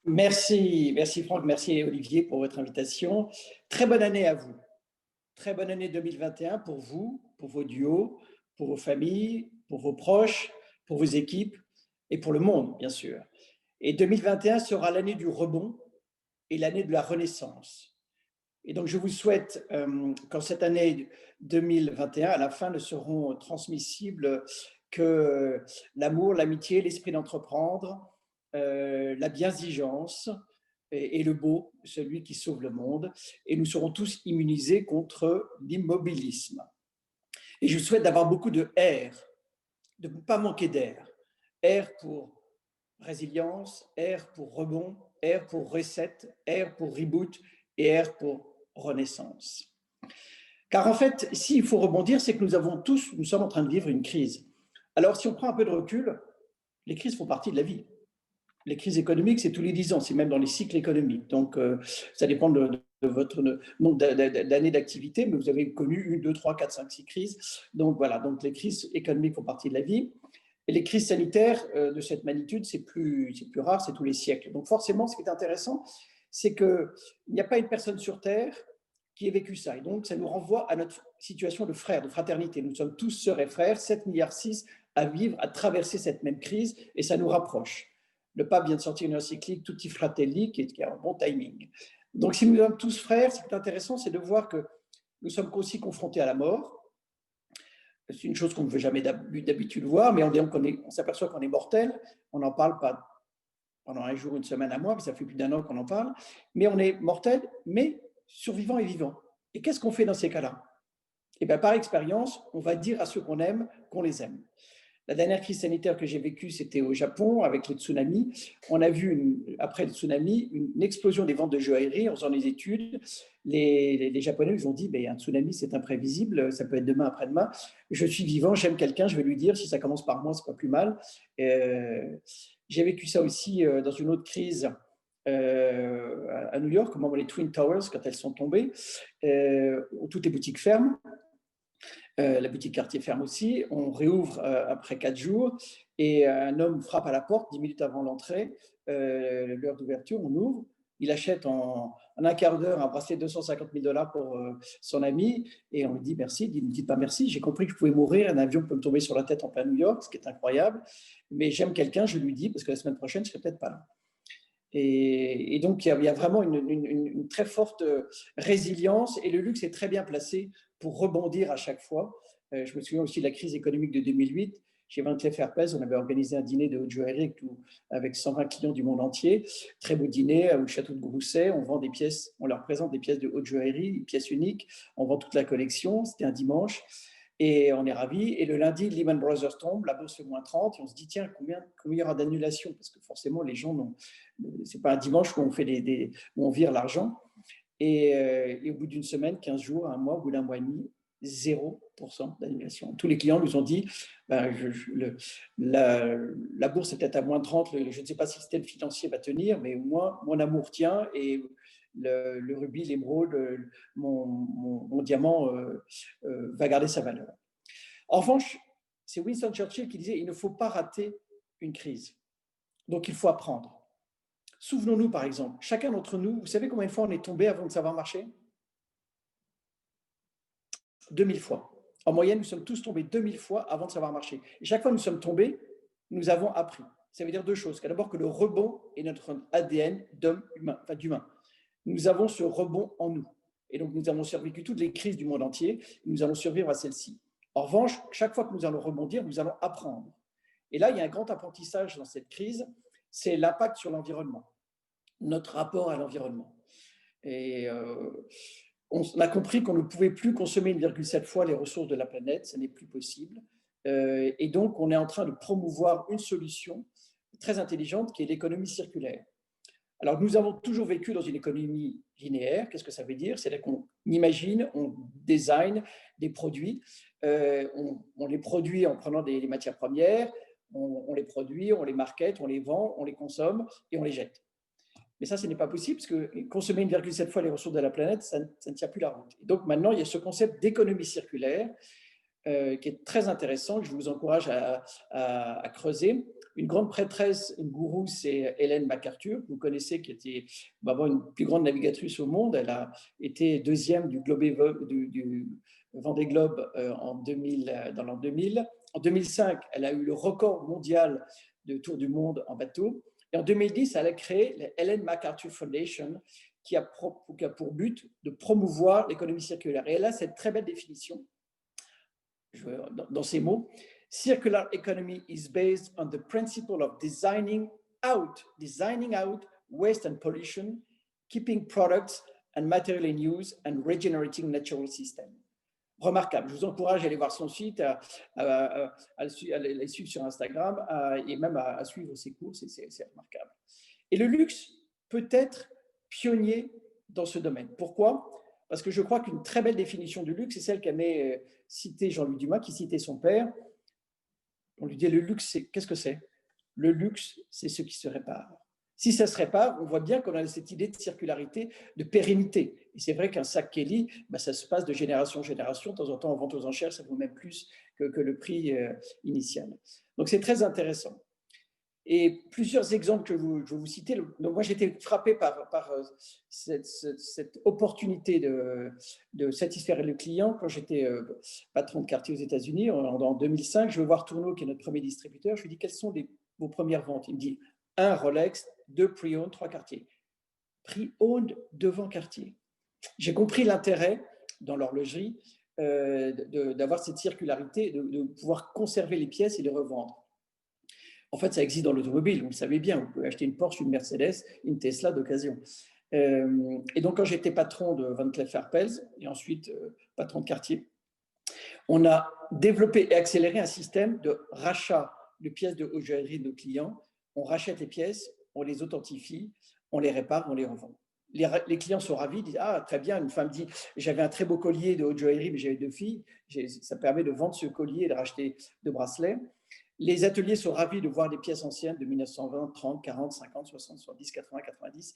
Merci Franck, merci Olivier pour votre invitation. Très bonne année à vous. Très bonne année 2021 pour vous, pour vos duos, pour vos familles, pour vos proches, pour vos équipes et pour le monde, bien sûr. Et 2021 sera l'année du rebond et l'année de la renaissance. Et donc, je vous souhaite qu'en cette année 2021, à la fin, ne seront transmissibles que l'amour, l'amitié, l'esprit d'entreprendre, la bienveillance et le beau, celui qui sauve le monde. Et nous serons tous immunisés contre l'immobilisme. Et je vous souhaite d'avoir beaucoup de R, de ne pas manquer d'air. R pour résilience, R pour rebond, R pour reset, R pour reboot et R pour renaissance. Car en fait, s'il faut rebondir, c'est que nous sommes en train de vivre une crise. Alors, si on prend un peu de recul, les crises font partie de la vie. Les crises économiques, c'est tous les 10 ans, c'est même dans les cycles économiques. Donc, ça dépend de votre nombre d'années d'activité, mais vous avez connu 1, 2, 3, 4, 5, 6 crises. Donc, voilà, donc les crises économiques font partie de la vie. Et les crises sanitaires de cette magnitude, c'est plus rare, c'est tous les siècles. Donc, forcément, ce qui est intéressant, c'est qu'il n'y a pas une personne sur Terre qui ait vécu ça. Et donc, ça nous renvoie à notre situation de frères, de fraternité. Nous sommes tous sœurs et frères, 7,6 milliards à vivre, à traverser cette même crise, et ça nous rapproche. Le pape vient de sortir une encyclique Tutti Fratelli, qui a un bon timing. Donc, si nous sommes tous frères, ce qui est intéressant, c'est de voir que nous sommes aussi confrontés à la mort. C'est une chose qu'on ne veut jamais d'habitude voir, mais on s'aperçoit qu'on est mortel. On n'en parle pas pendant un jour, une semaine, un mois, mais ça fait plus d'un an qu'on en parle. Mais on est mortel, mais survivant et vivant. Et qu'est-ce qu'on fait dans ces cas-là? Eh bien, par expérience, on va dire à ceux qu'on aime qu'on les aime. La dernière crise sanitaire que j'ai vécue, c'était au Japon avec le tsunami. On a vu, après le tsunami, une explosion des ventes de joaillerie en faisant des études. Les Japonais nous ont dit, un tsunami, c'est imprévisible, ça peut être demain, après-demain. Je suis vivant, j'aime quelqu'un, je vais lui dire, si ça commence par moi, c'est pas plus mal. J'ai vécu ça aussi dans une autre crise à New York, au moment les Twin Towers, quand elles sont tombées, où toutes les boutiques ferment. La boutique quartier ferme aussi. On réouvre après 4 jours et un homme frappe à la porte 10 minutes avant l'entrée, l'heure d'ouverture. On ouvre. Il achète en un quart d'heure un bracelet de 250 000 $ pour son ami et on lui dit merci. Il dit ne dites pas merci. J'ai compris que je pouvais mourir. Un avion peut me tomber sur la tête en plein New York, ce qui est incroyable. Mais j'aime quelqu'un, je lui dis, parce que la semaine prochaine, je ne serai peut-être pas là. Et donc, il y a vraiment une très forte résilience et le luxe est très bien placé pour rebondir à chaque fois. Je me souviens aussi de la crise économique de 2008. Chez Van Cleef Arpels, on avait organisé un dîner de haute joaillerie avec 120 clients du monde entier. Très beau dîner au château de Grousset. On vend des pièces, on leur présente des pièces de haute joaillerie, des pièces uniques. On vend toute la collection. C'était un dimanche. Et on est ravis. Et le lundi, Lehman Brothers tombe, la bourse fait -30. Et on se dit, tiens, combien il y aura d'annulations? Parce que forcément, les gens n'ont. C'est pas un dimanche où on, où on vire l'argent. Et au bout d'une semaine, 15 jours, un mois, au bout d'un mois et demi, 0% d'annulation. Tous les clients nous ont dit la bourse est peut-être à -30, je ne sais pas si le système financier va tenir, mais au moins mon amour tient et le rubis, l'émeraude, mon diamant va garder sa valeur. En revanche, c'est Winston Churchill qui disait il ne faut pas rater une crise. Donc il faut apprendre. Souvenons-nous par exemple, chacun d'entre nous, vous savez combien de fois on est tombé avant de savoir marcher? 2000 fois. En moyenne, nous sommes tous tombés 2000 fois avant de savoir marcher. Et chaque fois que nous sommes tombés, nous avons appris. Ça veut dire deux choses. D'abord que le rebond est notre ADN d'humain. Nous avons ce rebond en nous. Et donc, nous avons survécu toutes les crises du monde entier. Et nous allons survivre à celle-ci. En revanche, chaque fois que nous allons rebondir, nous allons apprendre. Et là, il y a un grand apprentissage dans cette crise, c'est l'impact sur l'environnement, notre rapport à l'environnement. Et on a compris qu'on ne pouvait plus consommer 1,7 fois les ressources de la planète, ce n'est plus possible. Et donc, on est en train de promouvoir une solution très intelligente qui est l'économie circulaire. Alors, nous avons toujours vécu dans une économie linéaire. Qu'est-ce que ça veut dire? C'est-à-dire qu'on imagine, on design des produits, on les produit en prenant des matières premières, on les produit, on les market, on les vend, on les consomme et on les jette. Mais ça, ce n'est pas possible parce que consommer 1,7 fois les ressources de la planète, ça ne tient plus la route. Et donc maintenant, il y a ce concept d'économie circulaire qui est très intéressant, que je vous encourage à creuser. Une grande prêtresse, une gourou, c'est Hélène MacArthur, que vous connaissez, qui était une plus grande navigatrice au monde. Elle a été deuxième du Vendée Globe dans l'an 2000. En 2005, elle a eu le record mondial de tour du monde en bateau. Et en 2010, elle a créé la Hélène MacArthur Foundation, qui a pour but de promouvoir l'économie circulaire. Et elle a cette très belle définition dans ces mots: circular economy is based on the principle of designing out waste and pollution, keeping products and material in use, and regenerating natural systems. Remarquable. Je vous encourage à aller voir son site, à la suivre sur Instagram et même à suivre ses cours. C'est remarquable. Et le luxe peut être pionnier dans ce domaine. Pourquoi ? Parce que je crois qu'une très belle définition du luxe, c'est celle qu'aimait citer Jean-Louis Dumas, qui citait son père. On lui dit: le luxe, qu'est-ce que c'est ? Le luxe, c'est ce qui se répare. Si ça se répare, on voit bien qu'on a cette idée de circularité, de pérennité. Et c'est vrai qu'un sac Kelly, ça se passe de génération en génération. De temps en temps, en vente aux enchères, ça vaut même plus que le prix initial. Donc, c'est très intéressant. Et plusieurs exemples que je vais vous citer. Donc moi, j'ai été frappé par cette opportunité de satisfaire le client quand j'étais patron de quartier aux États-Unis en 2005. Je vais voir Tourneau, qui est notre premier distributeur. Je lui dis: quelles sont vos premières ventes? Il me dit: 1 Rolex, 2 Pre-Owned, 3 Cartier. Pre-Owned devant Cartier. J'ai compris l'intérêt dans l'horlogerie d'avoir cette circularité, de pouvoir conserver les pièces et les revendre. En fait, ça existe dans l'automobile, vous le savez bien. Vous pouvez acheter une Porsche, une Mercedes, une Tesla d'occasion. Et donc, quand j'étais patron de Van Cleef Arpels et ensuite patron de Cartier, on a développé et accéléré un système de rachat de pièces de haute joaillerie de nos clients. On rachète les pièces, on les authentifie, on les répare, on les revend. Les clients sont ravis, disent: ah, très bien. Une femme dit: j'avais un très beau collier de haute joaillerie, mais j'avais 2 filles. Ça permet de vendre ce collier et de racheter 2 bracelets. Les ateliers sont ravis de voir des pièces anciennes de 1920, 30, 40, 50, 60, 70, 80, 90,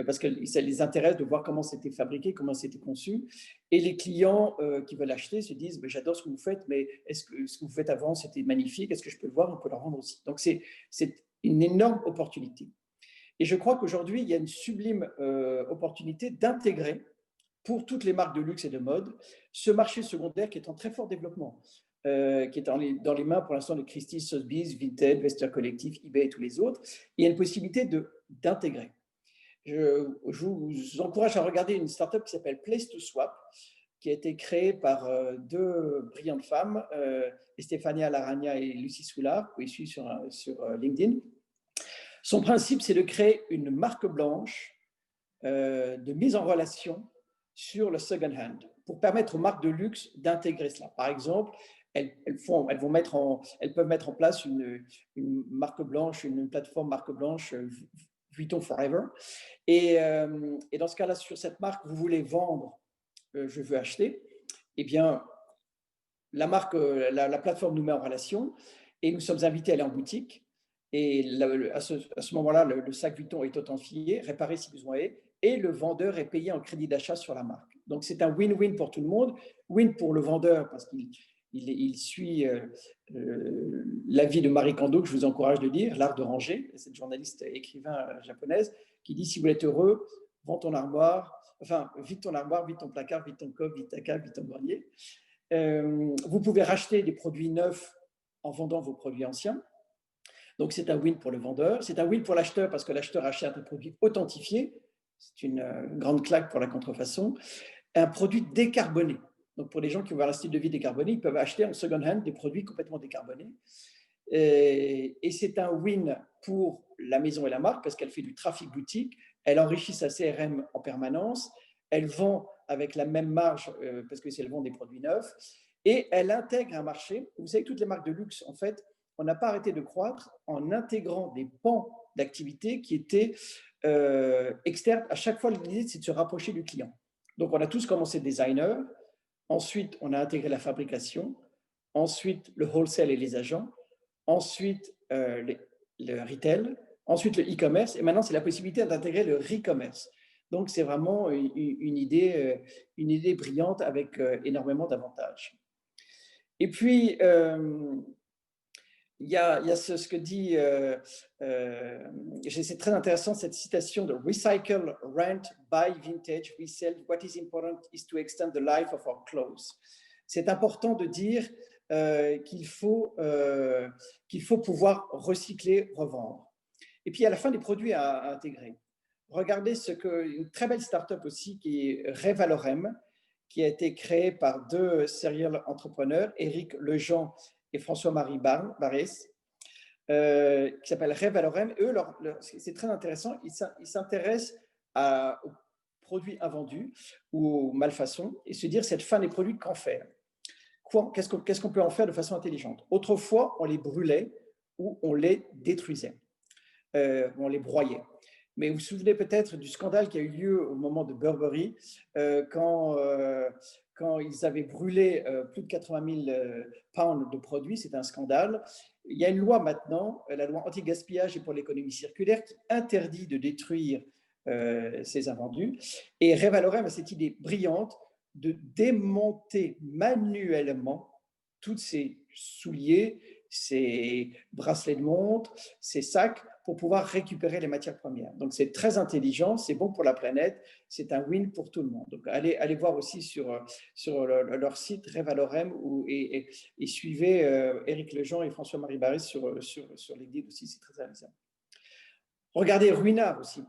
parce que ça les intéresse de voir comment c'était fabriqué, comment c'était conçu. Et les clients qui veulent acheter se disent: j'adore ce que vous faites, mais est-ce que ce que vous faites avant, c'était magnifique, est-ce que je peux le voir, on peut le rendre aussi. Donc, c'est une énorme opportunité. Et je crois qu'aujourd'hui, il y a une sublime opportunité d'intégrer, pour toutes les marques de luxe et de mode, ce marché secondaire qui est en très fort développement. Qui est dans les mains pour l'instant de Christie's, Sotheby's, Vinted, Vestiaire Collectif, eBay et tous les autres. Il y a une possibilité d'intégrer. Je vous encourage à regarder une start-up qui s'appelle Place to Swap, qui a été créée par 2 brillantes femmes, Estefania Laragna et Lucie Soulard, que vous pouvez suivre sur LinkedIn. Son principe, c'est de créer une marque blanche de mise en relation sur le second hand, pour permettre aux marques de luxe d'intégrer cela. Par exemple, elles peuvent mettre en place une marque blanche, une plateforme marque blanche, Vuitton Forever. Et dans ce cas-là, sur cette marque, vous voulez vendre, je veux acheter, eh bien, la plateforme nous met en relation et nous sommes invités à aller en boutique. Et à ce moment-là, le sac Vuitton est authentifié, réparé si besoin est, et le vendeur est payé en crédit d'achat sur la marque. Donc, c'est un win-win pour tout le monde. Win pour le vendeur parce qu'il suit l'avis de Marie Kondo, que je vous encourage de lire, L'art de ranger, cette journaliste écrivain japonaise, qui dit: si vous êtes heureux, vide ton armoire, vide ton placard, vide ton coffre, vide ta cave, vide ton grenier. Vous pouvez racheter des produits neufs en vendant vos produits anciens. Donc, c'est un win pour le vendeur. C'est un win pour l'acheteur parce que l'acheteur achète un produit authentifié. C'est une grande claque pour la contrefaçon. Un produit décarboné. Donc, pour les gens qui veulent un style de vie décarboné, ils peuvent acheter en second hand des produits complètement décarbonés. Et c'est un win pour la maison et la marque parce qu'elle fait du trafic boutique, elle enrichit sa CRM en permanence, elle vend avec la même marge parce que c'est elle vend des produits neufs, et elle intègre un marché. Vous savez, toutes les marques de luxe, en fait, on n'a pas arrêté de croître en intégrant des pans d'activité qui étaient externes. À chaque fois, l'idée, c'est de se rapprocher du client. Donc, on a tous commencé designer, ensuite, on a intégré la fabrication, ensuite, le wholesale et les agents, ensuite, le retail, ensuite, le e-commerce, et maintenant, c'est la possibilité d'intégrer le re-commerce. Donc, c'est vraiment une idée brillante avec énormément d'avantages. Et puis, il y a ce que dit, c'est très intéressant, cette citation de Recycle, Rent, Buy Vintage, Resell. What is important is to extend the life of our clothes. C'est important de dire qu'il faut pouvoir recycler, revendre. Et puis, à la fin, des produits à intégrer. Regardez une très belle start-up aussi qui est Revalorem, qui a été créée par deux serial entrepreneurs, Éric Lejean et François-Marie Barès, qui s'appelle Revalorem. Eux, c'est très intéressant, ils s'intéressent aux produits invendus ou aux malfaçons et se dire cette fin des produits, qu'en faire? Qu'est-ce qu'on peut en faire de façon intelligente? Autrefois, on les brûlait ou on les détruisait, on les broyait. Mais vous vous souvenez peut-être du scandale qui a eu lieu au moment de Burberry, quand ils avaient brûlé plus de 80 000 pounds de produits. C'est un scandale. Il y a une loi maintenant, la loi anti-gaspillage et pour l'économie circulaire, qui interdit de détruire ces invendus. Et Revalorem a cette idée brillante de démonter manuellement tous ces souliers, ces bracelets de montre, ces sacs, pour pouvoir récupérer les matières premières. Donc, c'est très intelligent, c'est bon pour la planète, c'est un win pour tout le monde. Donc, allez voir aussi sur leur site Revalorem et suivez Éric Lejean et François-Marie Barès sur LinkedIn aussi, c'est très amusant. Regardez Ruinart aussi.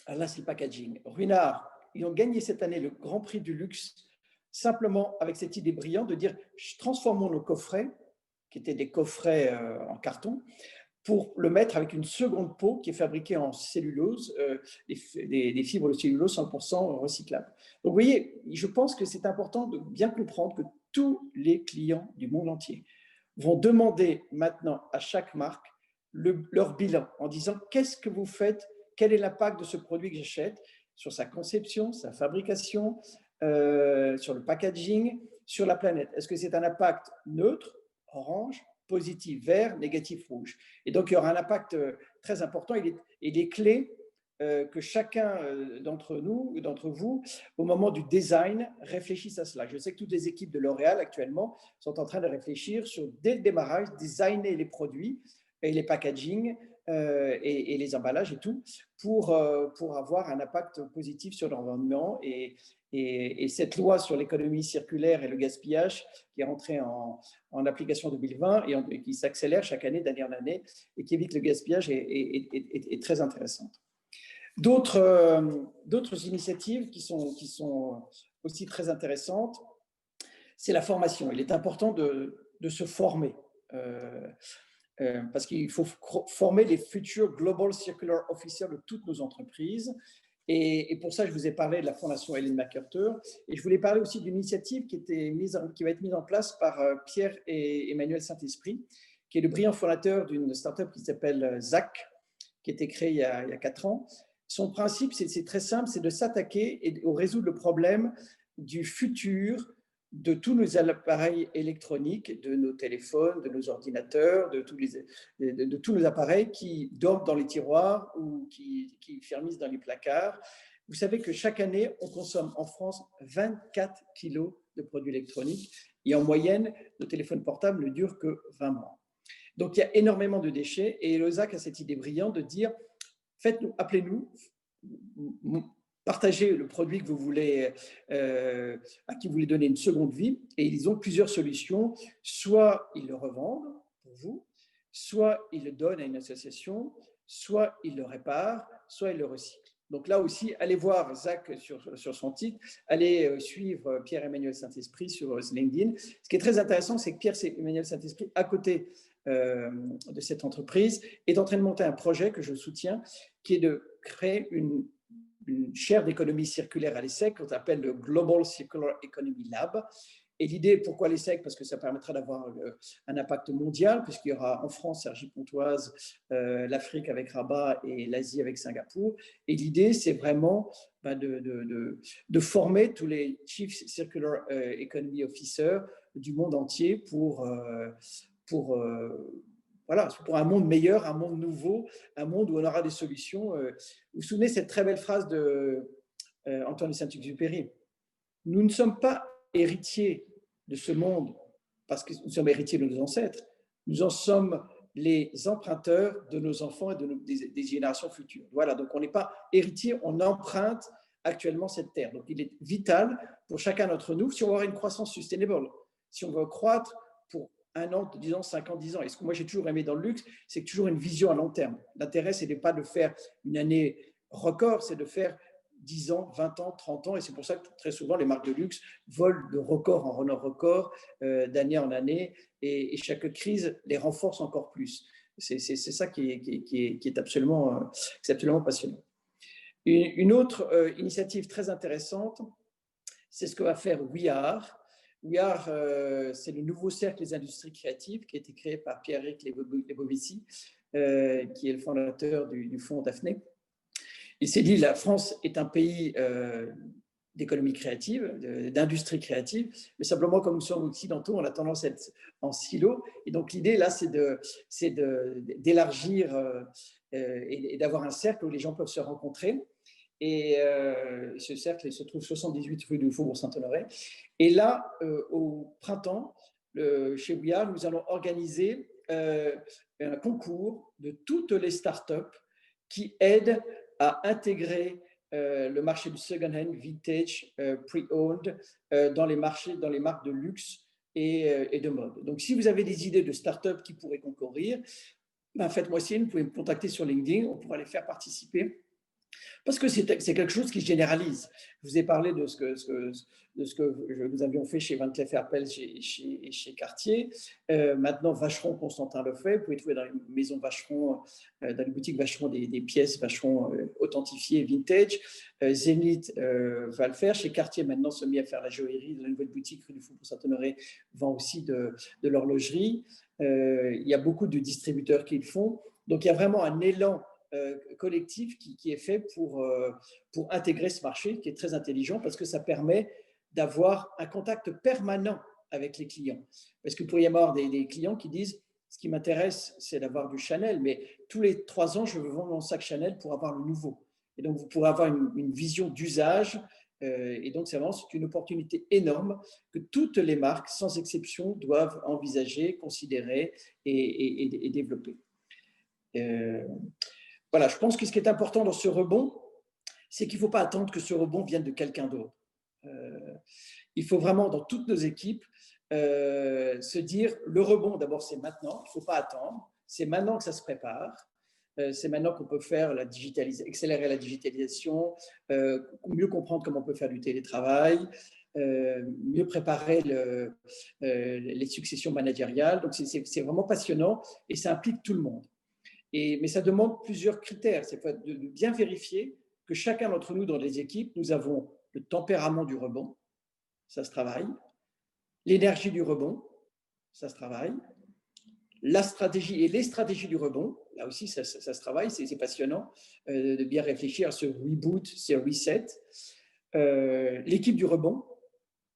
Alors là, c'est le packaging. Ruinart, ils ont gagné cette année le Grand Prix du luxe simplement avec cette idée brillante de dire transformons nos coffrets, qui étaient des coffrets en carton, pour le mettre avec une seconde peau qui est fabriquée en cellulose, des fibres de cellulose 100% recyclables. Donc vous voyez, je pense que c'est important de bien comprendre que tous les clients du monde entier vont demander maintenant à chaque marque leur bilan en disant qu'est-ce que vous faites, quel est l'impact de ce produit que j'achète sur sa conception, sa fabrication, sur le packaging, sur la planète. Est-ce que c'est un impact neutre, orange, positif, vert, négatif, rouge? Et donc, il y aura un impact très important. Il est clé que chacun d'entre nous, d'entre vous, au moment du design, réfléchisse à cela. Je sais que toutes les équipes de L'Oréal actuellement sont en train de réfléchir sur, dès le démarrage, designer les produits et les packaging et les emballages et tout pour avoir un impact positif sur l'environnement. Et cette loi sur l'économie circulaire et le gaspillage qui est entrée en application en 2020 et qui s'accélère chaque année d'année en année et qui évite le gaspillage est très intéressante. D'autres initiatives qui sont aussi très intéressantes, c'est la formation. Il est important de se former. Parce qu'il faut former les futurs Global Circular Officers de toutes nos entreprises. Et pour ça, je vous ai parlé de la Fondation Ellen MacArthur. Et je voulais parler aussi d'une initiative qui va être mise en place par Pierre et Emmanuel Saint-Esprit, qui est le brillant fondateur d'une start-up qui s'appelle ZAC, qui a été créée il y a 4 ans. Son principe, c'est très simple, c'est de s'attaquer et de résoudre le problème du futur de tous nos appareils électroniques, de nos téléphones, de nos ordinateurs, de tous nos appareils qui dorment dans les tiroirs ou qui fermissent dans les placards. Vous savez que chaque année, on consomme en France 24 kilos de produits électroniques et en moyenne, nos téléphones portables ne durent que 20 mois. Donc, il y a énormément de déchets et le ZAC a cette idée brillante de dire faites-nous, appelez-nous, partagez le produit que vous voulez, à qui vous voulez donner une seconde vie, et ils ont plusieurs solutions. Soit ils le revendent pour vous, soit ils le donnent à une association, soit ils le réparent, soit ils le recyclent. Donc là aussi, allez voir Zach sur son site, allez suivre Pierre-Emmanuel Saint-Esprit sur LinkedIn. Ce qui est très intéressant, c'est que Pierre-Emmanuel Saint-Esprit, à côté de cette entreprise, est en train de monter un projet que je soutiens, qui est de créer une chaire d'économie circulaire à l'ESSEC qu'on appelle le Global Circular Economy Lab. Et l'idée, pourquoi l'ESSEC? Parce que ça permettra d'avoir un impact mondial, puisqu'il y aura en France Cergy-Pontoise, l'Afrique avec Rabat et l'Asie avec Singapour. Et l'idée, c'est vraiment de former tous les Chief Circular Economy Officers du monde entier pour un monde meilleur, un monde nouveau, un monde où on aura des solutions. Vous vous souvenez cette très belle phrase d'Antoine de Saint-Exupéry: nous ne sommes pas héritiers de ce monde parce que nous sommes héritiers de nos ancêtres, nous en sommes les emprunteurs de nos enfants et des générations futures. Voilà, donc on n'est pas héritier, on emprunte actuellement cette terre. Donc il est vital pour chacun d'entre nous, si on veut avoir une croissance sustainable, si on veut croître pour 1 an, 10 ans, 5 ans, 10 ans. Et ce que moi j'ai toujours aimé dans le luxe, c'est toujours une vision à long terme. L'intérêt, c'est pas de faire une année record, c'est de faire 10 ans, 20 ans, 30 ans. Et c'est pour ça que très souvent, les marques de luxe volent de record en record, d'année en année. Et chaque crise les renforce encore plus. C'est ça qui est absolument passionnant. Une autre initiative très intéressante, c'est ce que va faire We Are. We Are, c'est le nouveau cercle des industries créatives qui a été créé par Pierre-Éric Lebovici, qui est le fondateur du fonds Daphné. Il s'est dit, la France est un pays d'économie créative, d'industrie créative, mais simplement comme nous sommes occidentaux, on a tendance à être en silo. Et donc l'idée là, c'est d'élargir et d'avoir un cercle où les gens peuvent se rencontrer. Et ce cercle se trouve 78 rue du Faubourg Saint-Honoré. Et là, au printemps, chez We Are, nous allons organiser un concours de toutes les startups qui aident à intégrer le marché du second-hand, vintage, pre-owned dans les marques de luxe et de mode. Donc, si vous avez des idées de startups qui pourraient concourir, ben, faites-moi signe, vous pouvez me contacter sur LinkedIn, on pourra les faire participer. Parce que c'est quelque chose qui se généralise. Je vous ai parlé de ce que nous avions fait chez Van Cleef & Arpels, chez Cartier. Maintenant, Vacheron, Constantin le fait. Vous pouvez trouver dans les maisons Vacheron, dans les boutiques Vacheron, des pièces Vacheron authentifiées, vintage. Zénith va le faire. Chez Cartier, maintenant, se met à faire la joaillerie. Dans la nouvelle boutique rue du Faubourg Saint-Honoré, vend aussi de l'horlogerie. Il y a beaucoup de distributeurs qui le font. Donc, il y a vraiment un élan collectif qui est fait pour intégrer ce marché, qui est très intelligent parce que ça permet d'avoir un contact permanent avec les clients. Parce que vous pourriez avoir des clients qui disent ce qui m'intéresse, c'est d'avoir du Chanel, mais tous les 3 ans, je veux vendre mon sac Chanel pour avoir le nouveau. Et donc, vous pourrez avoir une vision d'usage. Et donc, c'est une opportunité énorme que toutes les marques, sans exception, doivent envisager, considérer et développer. Voilà, je pense que ce qui est important dans ce rebond, c'est qu'il ne faut pas attendre que ce rebond vienne de quelqu'un d'autre. Il faut vraiment, dans toutes nos équipes, se dire, le rebond, d'abord, c'est maintenant, il ne faut pas attendre, c'est maintenant que ça se prépare, c'est maintenant qu'on peut faire accélérer la digitalisation, mieux comprendre comment on peut faire du télétravail, mieux préparer les successions managériales. Donc, c'est vraiment passionnant et ça implique tout le monde. Mais ça demande plusieurs critères. C'est de bien vérifier que chacun d'entre nous dans les équipes, nous avons le tempérament du rebond, ça se travaille, l'énergie du rebond, ça se travaille, la stratégie et les stratégies du rebond, là aussi ça se travaille, c'est passionnant de bien réfléchir à ce reboot, ce reset. L'équipe du rebond,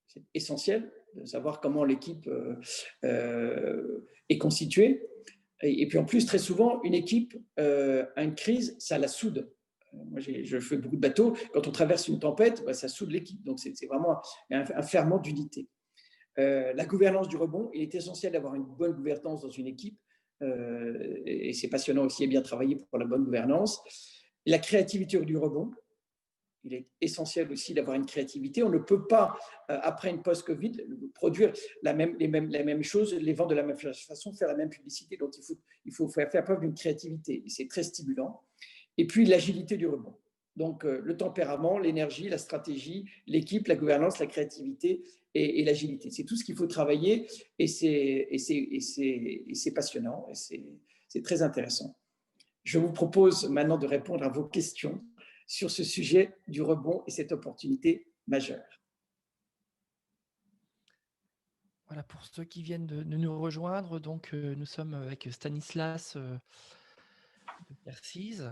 c'est essentiel de savoir comment l'équipe est constituée. Et puis en plus, très souvent, une équipe a une crise, ça la soude. Moi, je fais beaucoup de bateaux. Quand on traverse une tempête, ça soude l'équipe. Donc, c'est vraiment un ferment d'unité. La gouvernance du rebond, il est essentiel d'avoir une bonne gouvernance dans une équipe. Et c'est passionnant aussi et bien travailler pour la bonne gouvernance. La créativité du rebond, il est essentiel aussi d'avoir une créativité. On ne peut pas, après une post-Covid, produire les mêmes choses, les vendre de la même façon, faire la même publicité. Donc, il faut faire preuve d'une créativité. Et c'est très stimulant. Et puis, l'agilité du rebond. Donc, le tempérament, l'énergie, la stratégie, l'équipe, la gouvernance, la créativité et l'agilité. C'est tout ce qu'il faut travailler et c'est passionnant et c'est très intéressant. Je vous propose maintenant de répondre à vos questions sur ce sujet du rebond et cette opportunité majeure. Voilà, pour ceux qui viennent de nous rejoindre, donc nous sommes avec Stanislas de Percise,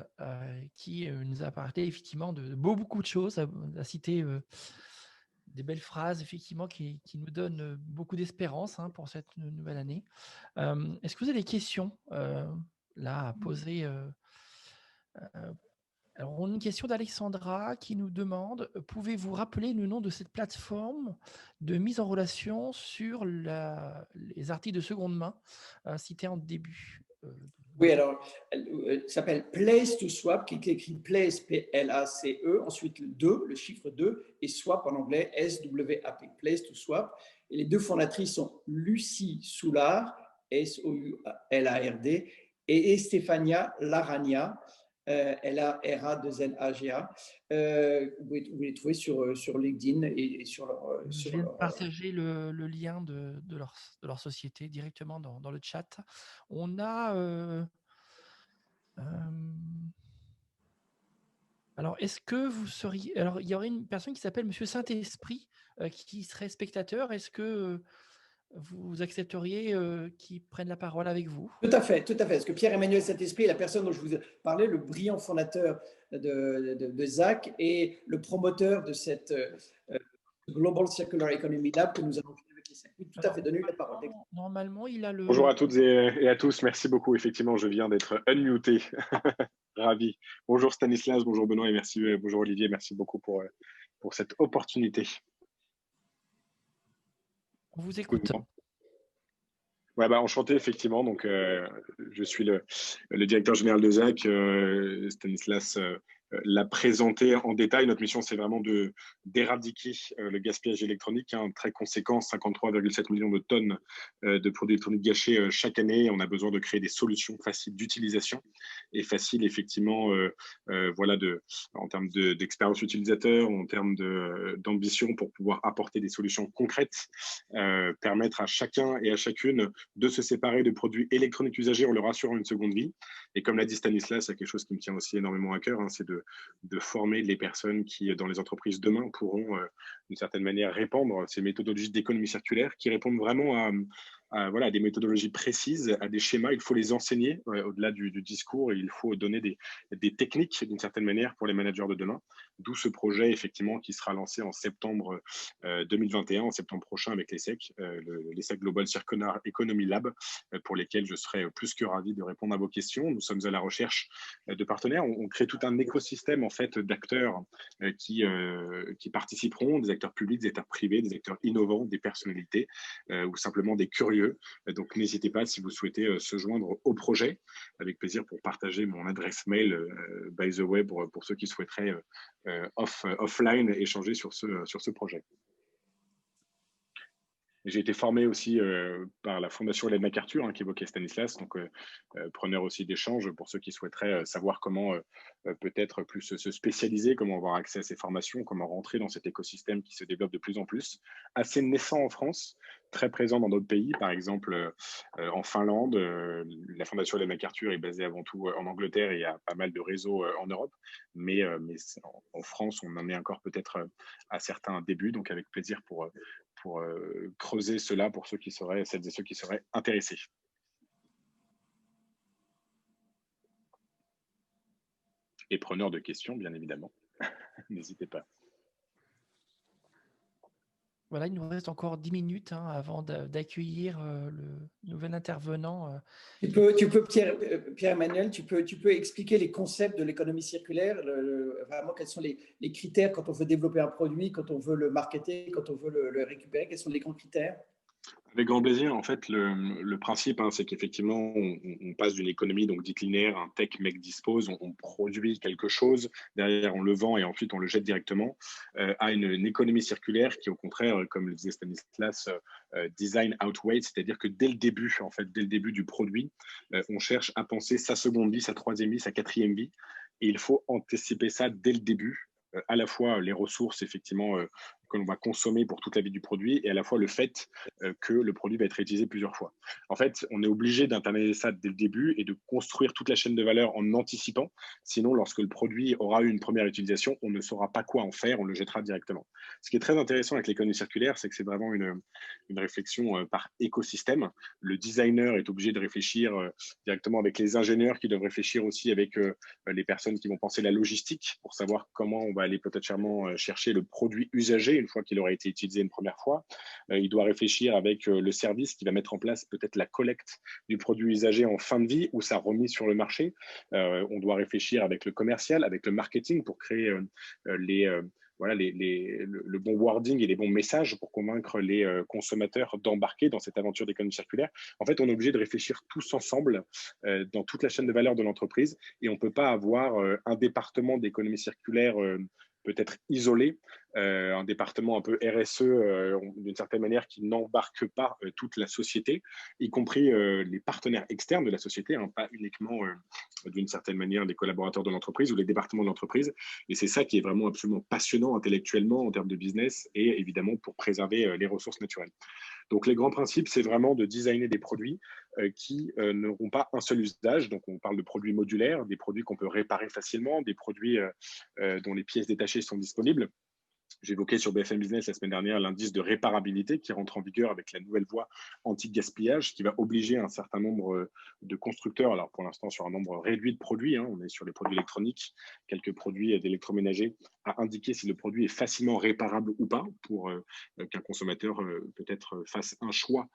qui nous a parlé effectivement de beaucoup de choses, a cité des belles phrases effectivement qui nous donnent beaucoup d'espérance pour cette nouvelle année. Est-ce que vous avez des questions là à poser Alors, on a une question d'Alexandra qui nous demande, pouvez-vous rappeler le nom de cette plateforme de mise en relation sur les articles de seconde main cités en début Oui, alors, elle s'appelle Place to Swap, qui est écrit Place, P-L-A-C-E, ensuite le 2, le chiffre 2, et Swap en anglais, S-W-A-P, Place to Swap. Et les deux fondatrices sont Lucie Soulard, S-O-U-L-A-R-D, et Estefania Laragna, L-A-R-A-2-N-A-G-A. Vous les trouvez sur LinkedIn et sur Je viens de partager le lien de leur société directement dans le chat. On a... alors, est-ce que vous seriez... Alors, il y aurait une personne qui s'appelle Monsieur Saint-Esprit qui serait spectateur. Est-ce que vous accepteriez qu'il prenne la parole avec vous? Tout à fait, tout à fait. Parce que Pierre-Emmanuel Saint-Esprit est la personne dont je vous ai parlé, le brillant fondateur de ZAC et le promoteur de cette Global Circular Economy Lab que nous avons fait avec les 5 000. Tout à fait, donné la parole. Normalement, il a le... Bonjour à toutes et à tous, merci beaucoup. Effectivement, je viens d'être unmuté. Ravi. Bonjour Stanislas, bonjour Benoît et merci, bonjour Olivier, merci beaucoup pour cette opportunité. On vous écoute. Ouais, enchanté, effectivement. Donc, je suis le directeur général de ZAC. Stanislas l'a présenté en détail. Notre mission, c'est vraiment d'éradiquer le gaspillage électronique, très conséquent, 53,7 millions de tonnes de produits électroniques gâchés chaque année. On a besoin de créer des solutions faciles d'utilisation et faciles, effectivement, en termes d'expérience utilisateur, en termes d'ambition pour pouvoir apporter des solutions concrètes, permettre à chacun et à chacune de se séparer de produits électroniques usagés en leur assurant une seconde vie. Et comme l'a dit Stanislas, il y a quelque chose qui me tient aussi énormément à cœur, c'est de former les personnes qui, dans les entreprises demain, pourront, d'une certaine manière, répandre ces méthodologies d'économie circulaire qui répondent vraiment à des méthodologies précises, à des schémas. Il faut les enseigner au-delà du discours et il faut donner des techniques, d'une certaine manière, pour les managers de demain. D'où ce projet, effectivement, qui sera lancé en septembre 2021, en septembre prochain, avec l'ESSEC, l'ESSEC Global Circular Economy Lab, pour lesquels je serai plus que ravi de répondre à vos questions. Nous sommes à la recherche de partenaires. On crée tout un écosystème en fait d'acteurs qui participeront, des acteurs publics, des acteurs privés, des acteurs innovants, des personnalités ou simplement des curieux. Donc n'hésitez pas si vous souhaitez se joindre au projet. Avec plaisir pour partager mon adresse mail, by the way, pour ceux qui souhaiteraient offline échanger sur ce projet. J'ai été formé aussi par la Fondation Hélène MacArthur, qui évoquait Stanislas, donc preneur aussi d'échanges pour ceux qui souhaiteraient savoir comment peut-être plus se spécialiser, comment avoir accès à ces formations, comment rentrer dans cet écosystème qui se développe de plus en plus, assez naissant en France, très présent dans d'autres pays, par exemple en Finlande. La Fondation Hélène MacArthur est basée avant tout en Angleterre et il y a pas mal de réseaux en Europe, mais en France, on en est encore peut-être à certains débuts, donc avec plaisir pour creuser cela pour celles et ceux qui seraient intéressés. Et preneurs de questions, bien évidemment. N'hésitez pas. Voilà, il nous reste encore 10 minutes avant d'accueillir le nouvel intervenant. Tu peux Pierre-Emmanuel, tu peux expliquer les concepts de l'économie circulaire, vraiment quels sont les critères quand on veut développer un produit, quand on veut le marketer, quand on veut le récupérer, quels sont les grands critères? Avec grand plaisir. En fait, le principe, c'est qu'effectivement, on passe d'une économie donc dite linéaire, un tech, make, dispose, on produit quelque chose, derrière on le vend et ensuite on le jette directement, à une économie circulaire qui, au contraire, comme le disait Stanislas, design outweight, c'est-à-dire que dès le début du produit, on cherche à penser sa seconde vie, sa troisième vie, sa quatrième vie, et il faut anticiper ça dès le début, à la fois les ressources, effectivement, que l'on va consommer pour toute la vie du produit et à la fois le fait que le produit va être réutilisé plusieurs fois. En fait, on est obligé d'internaliser ça dès le début et de construire toute la chaîne de valeur en anticipant. Sinon, lorsque le produit aura eu une première utilisation, on ne saura pas quoi en faire, on le jettera directement. Ce qui est très intéressant avec l'économie circulaire, c'est que c'est vraiment une réflexion par écosystème. Le designer est obligé de réfléchir directement avec les ingénieurs qui doivent réfléchir aussi avec les personnes qui vont penser la logistique pour savoir comment on va aller potentiellement chercher le produit usagé une fois qu'il aura été utilisé une première fois. Il doit réfléchir avec le service qui va mettre en place peut-être la collecte du produit usagé en fin de vie ou sa remise sur le marché. On doit réfléchir avec le commercial, avec le marketing pour créer le bon wording et les bons messages pour convaincre les consommateurs d'embarquer dans cette aventure d'économie circulaire. En fait, on est obligé de réfléchir tous ensemble dans toute la chaîne de valeur de l'entreprise et on ne peut pas avoir un département d'économie circulaire peut-être isolé, un département un peu RSE d'une certaine manière qui n'embarque pas toute la société, y compris les partenaires externes de la société, hein, pas uniquement d'une certaine manière les collaborateurs de l'entreprise ou les départements de l'entreprise. Et c'est ça qui est vraiment absolument passionnant intellectuellement en termes de business et évidemment pour préserver les ressources naturelles. Donc, les grands principes, c'est vraiment de designer des produits qui n'auront pas un seul usage. Donc, on parle de produits modulaires, des produits qu'on peut réparer facilement, des produits dont les pièces détachées sont disponibles. J'évoquais sur BFM Business la semaine dernière l'indice de réparabilité qui rentre en vigueur avec la nouvelle loi anti-gaspillage qui va obliger un certain nombre de constructeurs, alors pour l'instant sur un nombre réduit de produits, hein, on est sur les produits électroniques, quelques produits d'électroménager, à indiquer si le produit est facilement réparable ou pas pour qu'un consommateur peut-être fasse un choix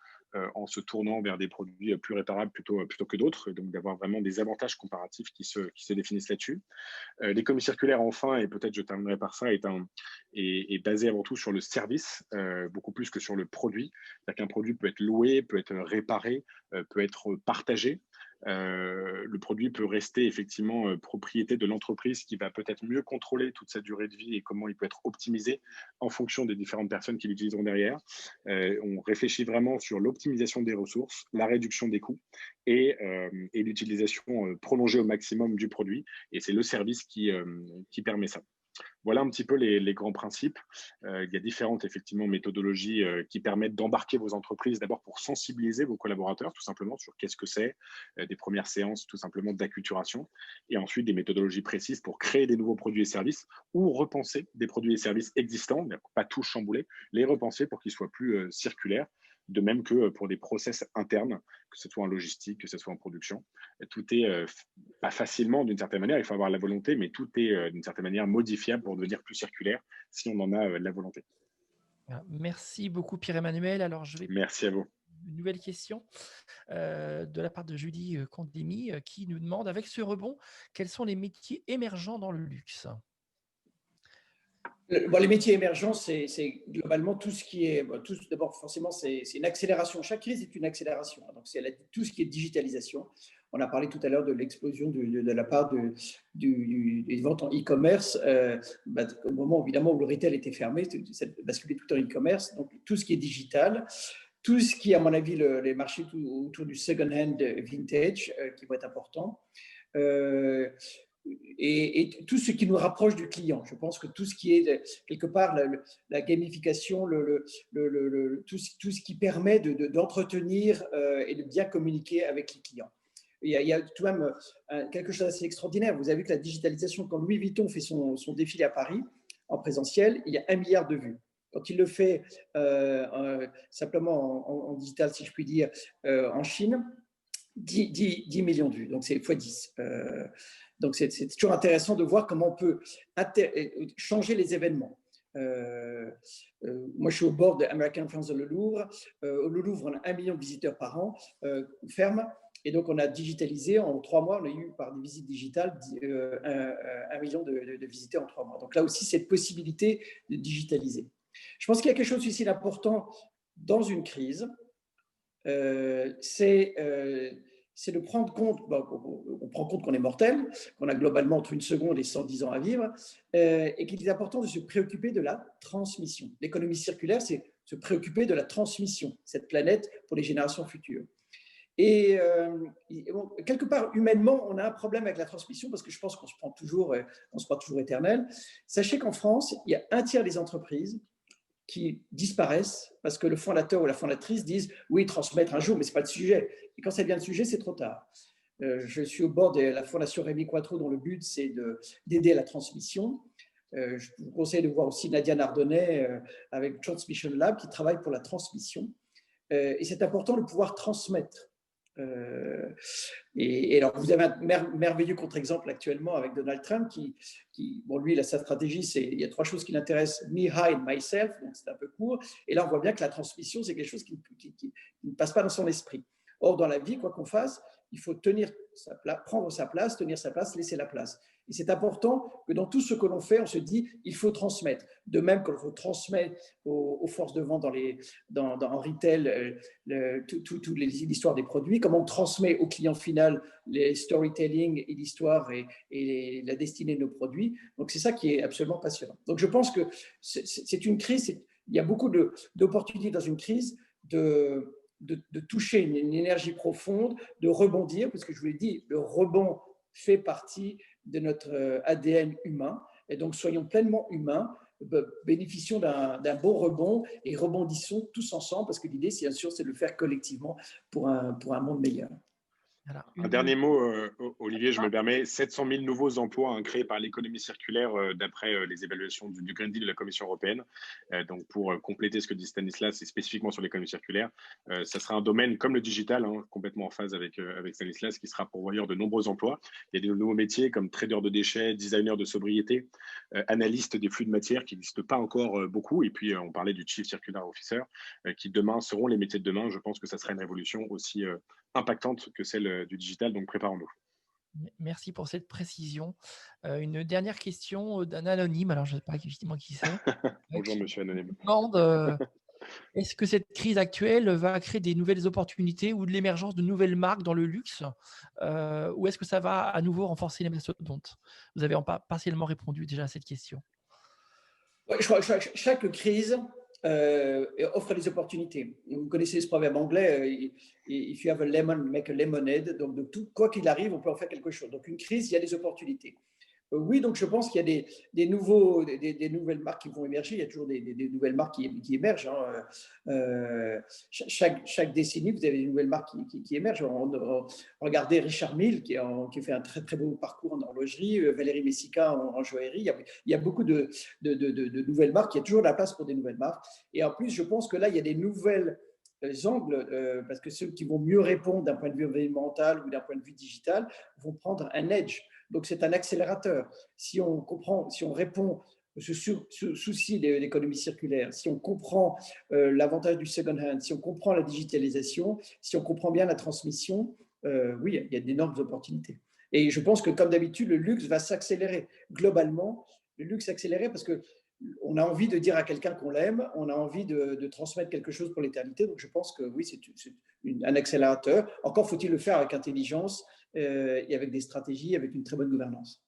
en se tournant vers des produits plus réparables plutôt que d'autres, et donc d'avoir vraiment des avantages comparatifs qui se définissent là-dessus. L'économie circulaire, enfin, et peut-être je terminerai par ça, est basée avant tout sur le service, beaucoup plus que sur le produit. C'est-à-dire qu'un produit peut être loué, peut être réparé, peut être partagé. Le produit peut rester effectivement propriété de l'entreprise qui va peut-être mieux contrôler toute sa durée de vie et comment il peut être optimisé en fonction des différentes personnes qui l'utiliseront derrière. On réfléchit vraiment sur l'optimisation des ressources, la réduction des coûts et l'utilisation prolongée au maximum du produit. Et c'est le service qui permet ça. Voilà un petit peu les grands principes. Il y a différentes effectivement méthodologies qui permettent d'embarquer vos entreprises d'abord pour sensibiliser vos collaborateurs tout simplement sur qu'est-ce que c'est, des premières séances tout simplement d'acculturation et ensuite des méthodologies précises pour créer des nouveaux produits et services ou repenser des produits et services existants, pas tout chambouler, les repenser pour qu'ils soient plus circulaires. De même que pour des process internes, que ce soit en logistique, que ce soit en production. Tout est pas facilement d'une certaine manière, il faut avoir la volonté, mais tout est d'une certaine manière modifiable pour devenir plus circulaire si on en a la volonté. Merci beaucoup Pierre-Emmanuel. Alors, je vais Merci à vous. une nouvelle question de la part de Julie Condémy qui nous demande, avec ce rebond, quels sont les métiers émergents dans le luxe? Les métiers émergents, c'est globalement tout ce qui est… D'abord, forcément, c'est une accélération. Chaque crise est une accélération. Donc, c'est tout ce qui est digitalisation. On a parlé tout à l'heure de l'explosion de la part des ventes en e-commerce. Au moment, évidemment, où le retail était fermé, ça basculait tout en e-commerce. Donc, tout ce qui est digital, tout ce qui est, à mon avis, les marchés autour du second-hand vintage qui vont être importants. Et tout ce qui nous rapproche du client. Je pense que tout ce qui est, quelque part, la gamification, tout ce qui permet d'entretenir et de bien communiquer avec les clients. Il y a tout de même quelque chose d'assez extraordinaire. Vous avez vu que la digitalisation, quand Louis Vuitton fait son défilé à Paris, en présentiel, il y a 1 milliard de vues. Quand il le fait simplement en digital, si je puis dire, en Chine, 10 millions de vues. Donc, c'est x10. Donc, c'est toujours intéressant de voir comment on peut changer les événements. Moi, je suis au bord de American Friends de le Louvre. Au Louvre, on a 1 million de visiteurs par an, ferme. Et donc, on a digitalisé en 3 mois, on a eu par des visites digitales 1 million de visiteurs en 3 mois. Donc là aussi, cette possibilité de digitaliser. Je pense qu'il y a quelque chose aussi d'important dans une crise, c'est de prendre compte, on prend compte qu'on est mortel, qu'on a globalement entre 1 seconde et 110 ans à vivre, et qu'il est important de se préoccuper de la transmission. L'économie circulaire, c'est se préoccuper de la transmission, cette planète pour les générations futures. Et quelque part, humainement, on a un problème avec la transmission parce que je pense qu'on se croit toujours éternel. Sachez qu'en France, il y a 1/3 des entreprises qui disparaissent parce que le fondateur ou la fondatrice disent « oui, transmettre un jour, mais ce n'est pas le sujet ». Et quand ça devient le sujet, c'est trop tard. Je suis au bord de la fondation Rémi Cointreau dont le but, c'est d'aider à la transmission. Je vous conseille de voir aussi Nadia Nardonnet avec Transmission Lab qui travaille pour la transmission. Et c'est important de pouvoir transmettre. Et alors, vous avez un merveilleux contre-exemple actuellement avec Donald Trump bon, lui, sa stratégie, il y a 3 choses qui l'intéressent, me, hide, myself, donc c'est un peu court. Et là, on voit bien que la transmission, c'est quelque chose qui ne passe pas dans son esprit. Or, dans la vie, quoi qu'on fasse, il faut prendre sa place, tenir sa place, laisser la place. Et c'est important que dans tout ce que l'on fait, on se dit, il faut transmettre. De même qu'il faut transmettre aux forces de vente en retail toutes l'histoire des produits, comment on transmet au client final les storytelling et l'histoire et la destinée de nos produits. Donc, c'est ça qui est absolument passionnant. Donc, je pense que c'est une crise, il y a beaucoup d'opportunités dans une crise de toucher une énergie profonde, de rebondir, parce que je vous l'ai dit, le rebond fait partie de notre ADN humain. Et donc, soyons pleinement humains, bénéficions d'un bon rebond et rebondissons tous ensemble, parce que l'idée, bien sûr, c'est de le faire collectivement pour un monde meilleur. Voilà. Un dernier mot, Olivier, je me permets. 700 000 nouveaux emplois créés par l'économie circulaire d'après les évaluations du Green Deal de la Commission européenne. Donc, pour compléter ce que dit Stanislas, et spécifiquement sur l'économie circulaire, ça sera un domaine comme le digital, complètement en phase avec Stanislas, qui sera pourvoyeur de nombreux emplois. Il y a des nouveaux métiers comme trader de déchets, designer de sobriété, analyste des flux de matière qui n'existent pas encore beaucoup. Et puis, on parlait du Chief Circular Officer, qui demain seront les métiers de demain. Je pense que ça sera une révolution aussi impactante que celle du digital, donc préparons-nous. Merci pour cette précision. Une dernière question d'un anonyme, alors je ne sais pas effectivement qui c'est. Bonjour, monsieur Anonyme. Demande, est-ce que cette crise actuelle va créer des nouvelles opportunités ou de l'émergence de nouvelles marques dans le luxe, ou est-ce que ça va à nouveau renforcer les mastodontes? Vous avez partiellement répondu déjà à cette question. Ouais, je crois que chaque crise offre des opportunités. Vous connaissez ce proverbe anglais, if you have a lemon, make a lemonade. Donc, quoi qu'il arrive, on peut en faire quelque chose. Donc, une crise, il y a des opportunités. Oui, donc je pense qu'il y a des nouvelles marques qui vont émerger. Il y a toujours des nouvelles marques qui émergent. Chaque décennie, vous avez des nouvelles marques qui émergent. Regardez Richard Mille qui fait un très, très beau parcours en horlogerie, Valérie Messica en joaillerie. Il y a beaucoup de nouvelles marques. Il y a toujours de la place pour des nouvelles marques. Et en plus, je pense que là, il y a des nouvelles angles, parce que ceux qui vont mieux répondre d'un point de vue environnemental ou d'un point de vue digital vont prendre un edge. Donc, c'est un accélérateur. Si on répond ce souci de l'économie circulaire, si on comprend l'avantage du second hand, si on comprend la digitalisation, si on comprend bien la transmission, oui, il y a d'énormes opportunités. Et je pense que, comme d'habitude, le luxe va s'accélérer. Globalement, le luxe s'accélérer parce qu'on a envie de dire à quelqu'un qu'on l'aime, on a envie de transmettre quelque chose pour l'éternité. Donc, je pense que oui, c'est un accélérateur. Encore faut-il le faire avec intelligence et avec des stratégies, avec une très bonne gouvernance.